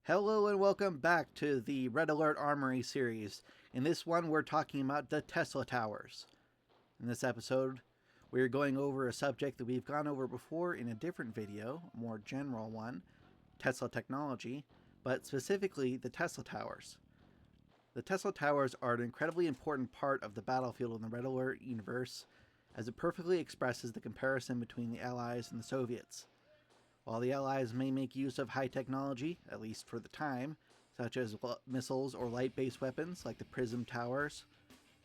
Hello and welcome back to the Red Alert Armory series. In this one, we're talking about the Tesla Towers. In this episode, we're going over a subject that we've gone over before in a different video, a more general one, Tesla technology, but specifically the Tesla Towers. The Tesla Towers are an incredibly important part of the battlefield in the Red Alert universe, as it perfectly expresses the comparison between the Allies and the Soviets. While the Allies may make use of high technology, at least for the time, such as missiles or light-based weapons like the Prism Towers,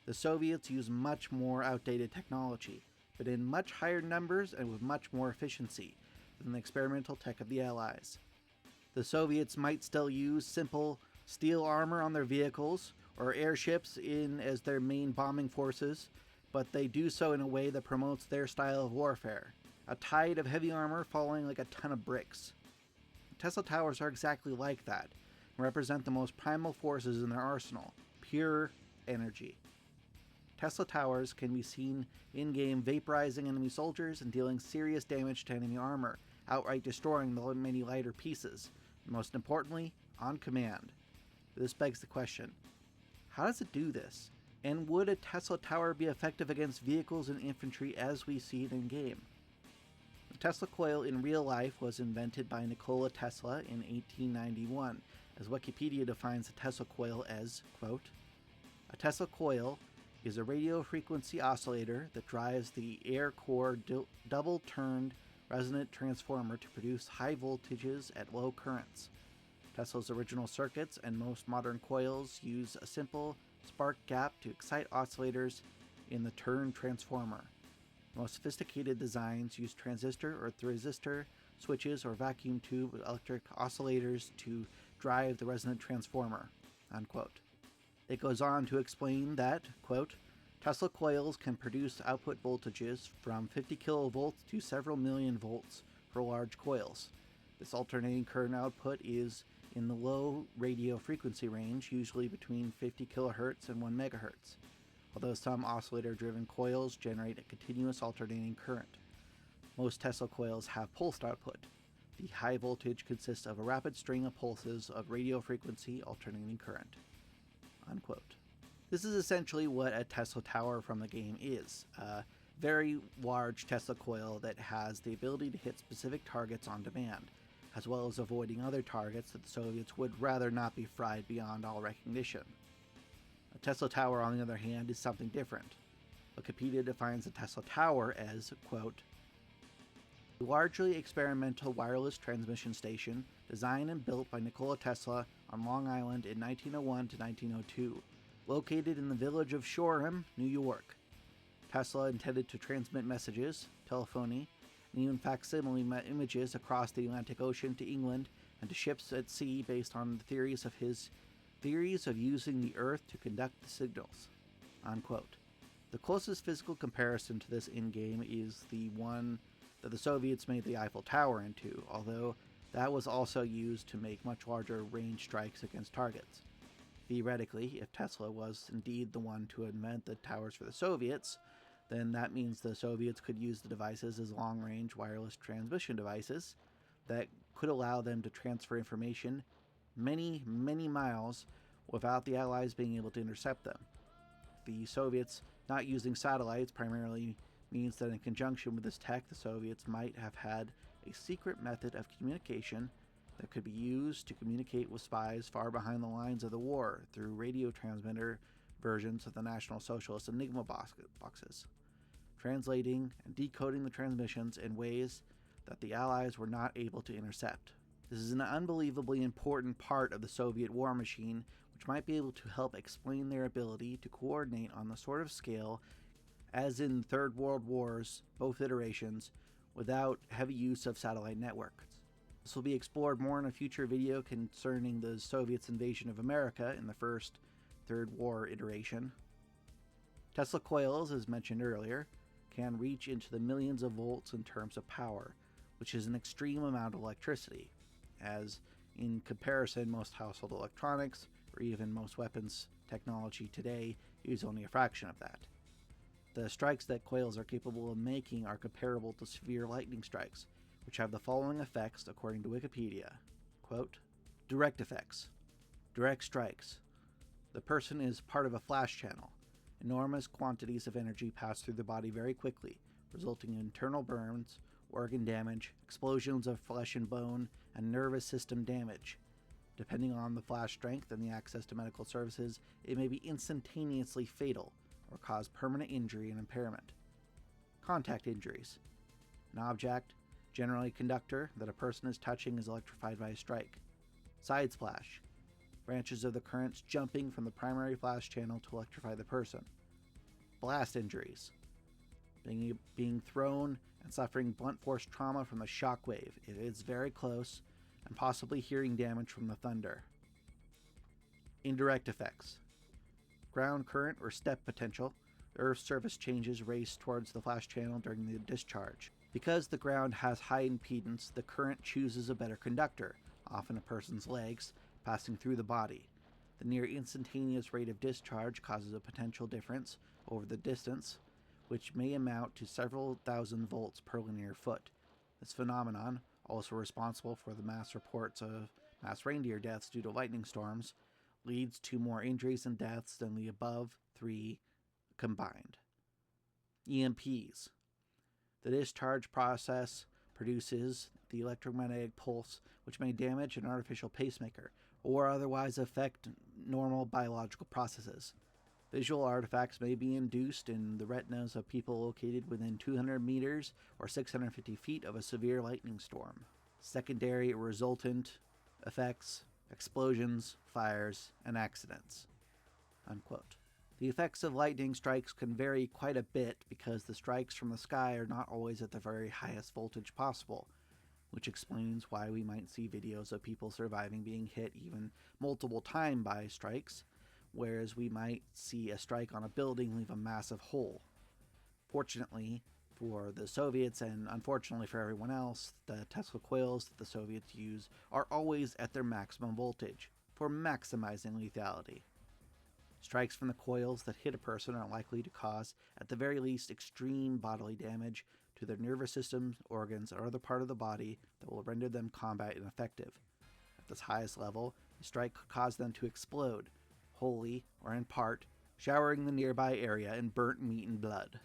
the Soviets use much more outdated technology, but in much higher numbers and with much more efficiency than the experimental tech of the Allies. The Soviets might still use simple steel armor on their vehicles or airships as their main bombing forces, but they do so in a way that promotes their style of warfare. A tide of heavy armor falling like a ton of bricks. Tesla Towers are exactly like that, and represent the most primal forces in their arsenal, pure energy. Tesla Towers can be seen in-game vaporizing enemy soldiers and dealing serious damage to enemy armor, outright destroying the many lighter pieces, and most importantly, on command. This begs the question, how does it do this? And would a Tesla Tower be effective against vehicles and infantry as we see it in-game? The Tesla coil in real life was invented by Nikola Tesla in 1891, as Wikipedia defines a Tesla coil as, quote, "A Tesla coil is a radio frequency oscillator that drives the air core double-turned resonant transformer to produce high voltages at low currents. Tesla's original circuits and most modern coils use a simple spark gap to excite oscillators in the turned transformer. Most sophisticated designs use transistor or resistor switches or vacuum tube electric oscillators to drive the resonant transformer," unquote. It goes on to explain that, quote, "Tesla coils can produce output voltages from 50 kilovolts to several million volts for large coils. This alternating current output is in the low radio frequency range, usually between 50 kilohertz and 1 megahertz. Although some oscillator-driven coils generate a continuous alternating current. Most Tesla coils have pulsed output. The high voltage consists of a rapid string of pulses of radio frequency alternating current," unquote. This is essentially what a Tesla Tower from the game is. A very large Tesla coil that has the ability to hit specific targets on demand, as well as avoiding other targets that the Soviets would rather not be fried beyond all recognition. A Tesla Tower, on the other hand, is something different. Wikipedia defines a Tesla Tower as, quote, "A largely experimental wireless transmission station designed and built by Nikola Tesla on Long Island in 1901 to 1902, located in the village of Shoreham, New York. Tesla intended to transmit messages, telephony, and even facsimile images across the Atlantic Ocean to England and to ships at sea based on the theories of using the Earth to conduct the signals," unquote. The closest physical comparison to this in-game is the one that the Soviets made the Eiffel Tower into, although that was also used to make much larger range strikes against targets. Theoretically, if Tesla was indeed the one to invent the towers for the Soviets, then that means the Soviets could use the devices as long-range wireless transmission devices that could allow them to transfer information many, many miles without the Allies being able to intercept them. The Soviets not using satellites primarily means that in conjunction with this tech, the Soviets might have had a secret method of communication that could be used to communicate with spies far behind the lines of the war through radio transmitter versions of the National Socialist Enigma boxes, translating and decoding the transmissions in ways that the Allies were not able to intercept. This is an unbelievably important part of the Soviet war machine, which might be able to help explain their ability to coordinate on the sort of scale as in Third World Wars, both iterations, without heavy use of satellite networks. This will be explored more in a future video concerning the Soviets' invasion of America in the first Third War iteration. Tesla coils, as mentioned earlier, can reach into the millions of volts in terms of power, which is an extreme amount of electricity, as in comparison most household electronics, or even most weapons technology today, use only a fraction of that. The strikes that coils are capable of making are comparable to severe lightning strikes, which have the following effects according to Wikipedia. Quote, Direct effects. Direct strikes. The person is part of a flash channel. Enormous quantities of energy pass through the body very quickly, resulting in internal burns, organ damage, explosions of flesh and bone, and nervous system damage. Depending on the flash strength and the access to medical services, it may be instantaneously fatal or cause permanent injury and impairment. Contact injuries. An object, generally a conductor, that a person is touching is electrified by a strike. Side splash. Branches of the currents jumping from the primary flash channel to electrify the person. Blast injuries. Being thrown and suffering blunt force trauma from the shock wave if it's very close, and possibly hearing damage from the thunder. Indirect effects. Ground current or step potential. The Earth's surface changes race towards the flash channel during the discharge. Because the ground has high impedance, the current chooses a better conductor, often a person's legs, passing through the body. The near instantaneous rate of discharge causes a potential difference over the distance, which may amount to several thousand volts per linear foot. This phenomenon, also responsible for the mass reports of mass reindeer deaths due to lightning storms, leads to more injuries and deaths than the above three combined. EMPs. The discharge process produces the electromagnetic pulse, which may damage an artificial pacemaker or otherwise affect normal biological processes. Visual artifacts may be induced in the retinas of people located within 200 meters or 650 feet of a severe lightning storm. Secondary resultant effects, explosions, fires, and accidents." Unquote. The effects of lightning strikes can vary quite a bit because the strikes from the sky are not always at the very highest voltage possible, which explains why we might see videos of people surviving being hit even multiple times by strikes, whereas we might see a strike on a building leave a massive hole. Fortunately for the Soviets, and unfortunately for everyone else, the Tesla coils that the Soviets use are always at their maximum voltage for maximizing lethality. Strikes from the coils that hit a person are likely to cause, at the very least, extreme bodily damage to their nervous system, organs, or other part of the body that will render them combat ineffective. At this highest level, a strike could cause them to explode, wholly or in part, showering the nearby area in burnt meat and blood.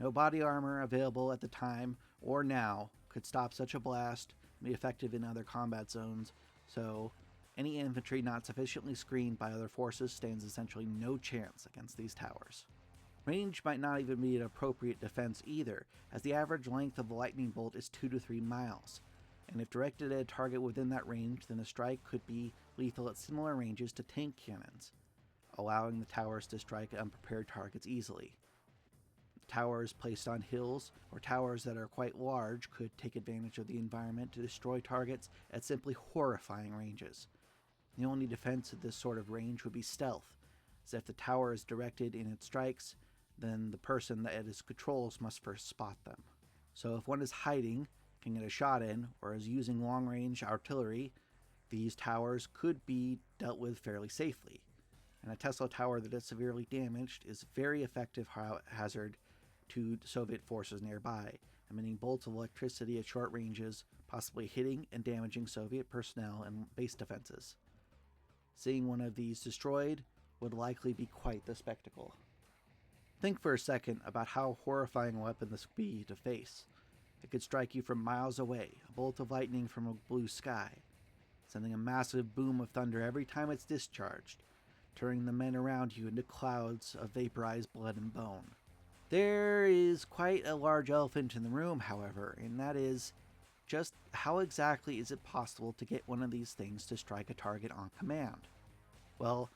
No body armor available at the time or now could stop such a blast and be effective in other combat zones, so any infantry not sufficiently screened by other forces stands essentially no chance against these towers. Range might not even be an appropriate defense either, as the average length of a lightning bolt is 2 to 3 miles, and if directed at a target within that range, then a strike could be lethal at similar ranges to tank cannons, allowing the towers to strike unprepared targets easily. Towers placed on hills or towers that are quite large could take advantage of the environment to destroy targets at simply horrifying ranges. The only defense at this sort of range would be stealth, as if the tower is directed in its strikes, then the person at its controls must first spot them. So if one is hiding, can get a shot in, or is using long-range artillery, these towers could be dealt with fairly safely. And a Tesla tower that is severely damaged is a very effective hazard to Soviet forces nearby, emitting bolts of electricity at short ranges, possibly hitting and damaging Soviet personnel and base defenses. Seeing one of these destroyed would likely be quite the spectacle. Think for a second about how horrifying a weapon this could be to face. It could strike you from miles away, a bolt of lightning from a blue sky, sending a massive boom of thunder every time it's discharged, turning the men around you into clouds of vaporized blood and bone. There is quite a large elephant in the room, however, and that is just how exactly is it possible to get one of these things to strike a target on command? Well,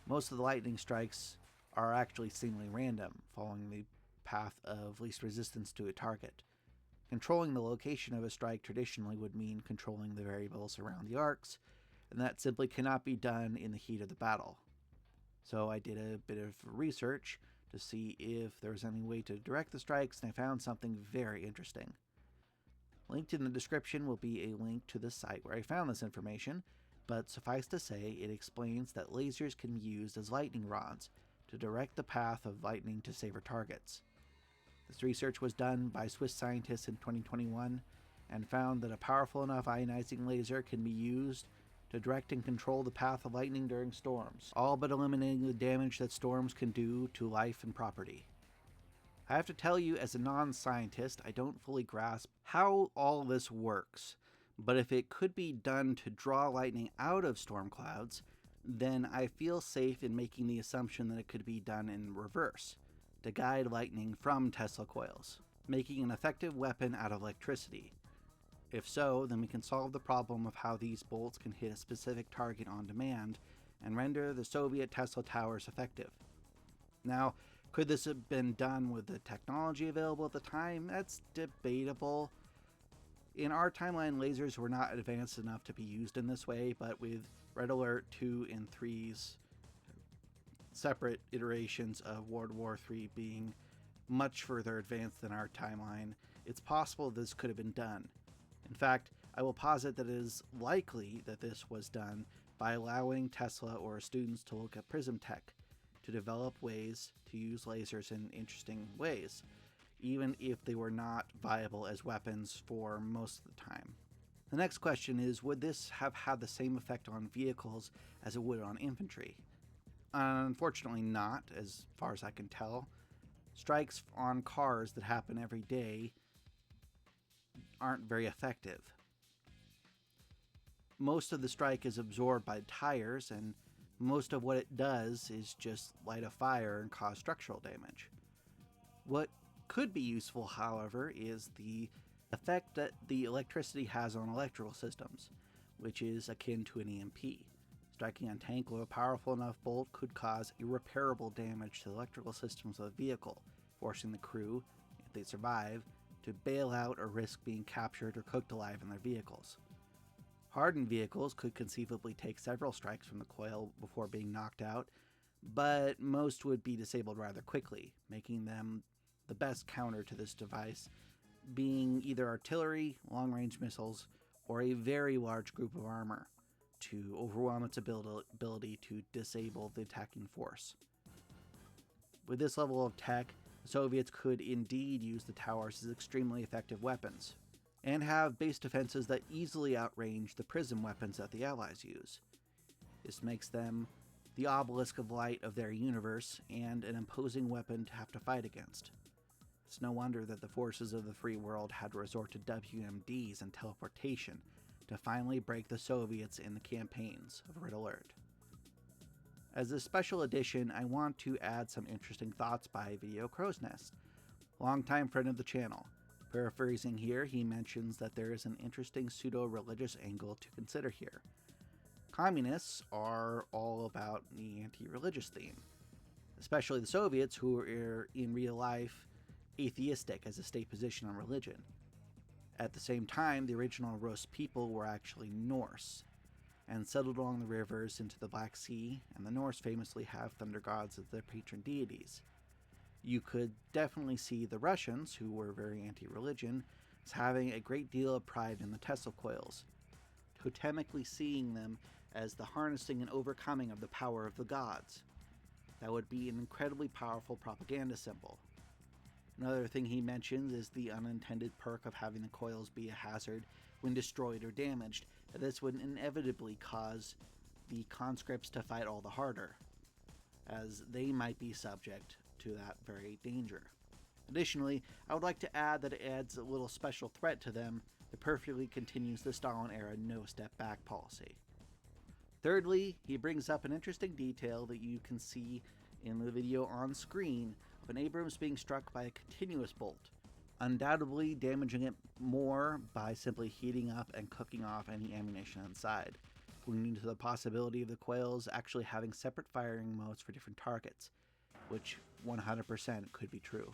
most of the lightning strikes are actually seemingly random, following the path of least resistance to a target. Controlling the location of a strike traditionally would mean controlling the variables around the arcs, and that simply cannot be done in the heat of the battle. So I did a bit of research to see if there was any way to direct the strikes, and I found something very interesting. Linked in the description will be a link to the site where I found this information, but suffice to say, it explains that lasers can be used as lightning rods to direct the path of lightning to safer targets. This research was done by Swiss scientists in 2021 and found that a powerful enough ionizing laser can be used to direct and control the path of lightning during storms, all but eliminating the damage that storms can do to life and property. I have to tell you, as a non-scientist, I don't fully grasp how all this works, but if it could be done to draw lightning out of storm clouds, then I feel safe in making the assumption that it could be done in reverse, to guide lightning from Tesla coils, making an effective weapon out of electricity. If so, then we can solve the problem of how these bolts can hit a specific target on demand and render the Soviet Tesla towers effective. Now, could this have been done with the technology available at the time? That's debatable. In our timeline, lasers were not advanced enough to be used in this way, but with Red Alert 2 and 3's separate iterations of World War III being much further advanced than our timeline, it's possible this could have been done. In fact, I will posit that it is likely that this was done by allowing Tesla or students to look at prism tech, to develop ways to use lasers in interesting ways, even if they were not viable as weapons for most of the time. The next question is, would this have had the same effect on vehicles as it would on infantry? Unfortunately not, as far as I can tell. Strikes on cars that happen every day aren't very effective. Most of the strike is absorbed by tires, and most of what it does is just light a fire and cause structural damage. What could be useful, however, is the effect that the electricity has on electrical systems, which is akin to an EMP. Striking a tank with a powerful enough bolt could cause irreparable damage to the electrical systems of the vehicle, forcing the crew, if they survive, to bail out or risk being captured or cooked alive in their vehicles. Hardened vehicles could conceivably take several strikes from the coil before being knocked out, but most would be disabled rather quickly, making them the best counter to this device being either artillery, long-range missiles, or a very large group of armor to overwhelm its ability to disable the attacking force. With this level of tech, the Soviets could indeed use the towers as extremely effective weapons, and have base defenses that easily outrange the prism weapons that the Allies use. This makes them the obelisk of light of their universe and an imposing weapon to have to fight against. It's no wonder that the forces of the free world had to resort to WMDs and teleportation to finally break the Soviets in the campaigns of Red Alert. As a special edition, I want to add some interesting thoughts by Video Crow's Nest, longtime friend of the channel. Paraphrasing here, he mentions that there is an interesting pseudo-religious angle to consider here. Communists are all about the anti-religious theme, especially the Soviets, who are in real life atheistic as a state position on religion. At the same time, the original Rus people were actually Norse, and settled along the rivers into the Black Sea, and the Norse famously have thunder gods as their patron deities. You could definitely see the Russians, who were very anti-religion, as having a great deal of pride in the Tesla coils, totemically seeing them as the harnessing and overcoming of the power of the gods. That would be an incredibly powerful propaganda symbol. Another thing he mentions is the unintended perk of having the coils be a hazard when destroyed or damaged, that this would inevitably cause the conscripts to fight all the harder, as they might be subject to that very danger. Additionally, I would like to add that it adds a little special threat to them that perfectly continues the Stalin-era no-step-back policy. Thirdly, he brings up an interesting detail that you can see in the video on screen of an Abrams being struck by a continuous bolt, undoubtedly damaging it more by simply heating up and cooking off any ammunition inside, pointing to the possibility of the coils actually having separate firing modes for different targets, which 100% could be true.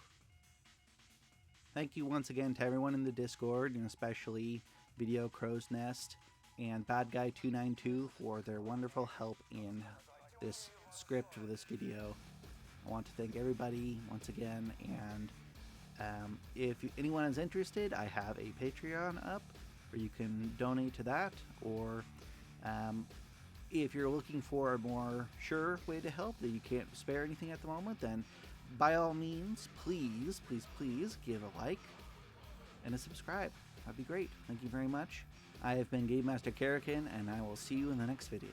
Thank you once again to everyone in the Discord, and especially Video Crow's Nest and Bad Guy 292 for their wonderful help in this script for this video. I want to thank everybody once again, and if anyone is interested, I have a Patreon up where you can donate to that, or if you're looking for a more sure way to help, that you can't spare anything at the moment, then by all means, please give a like and a subscribe. That'd be great. Thank you very much. I have been Game Master Karakin, and I will see you in the next video.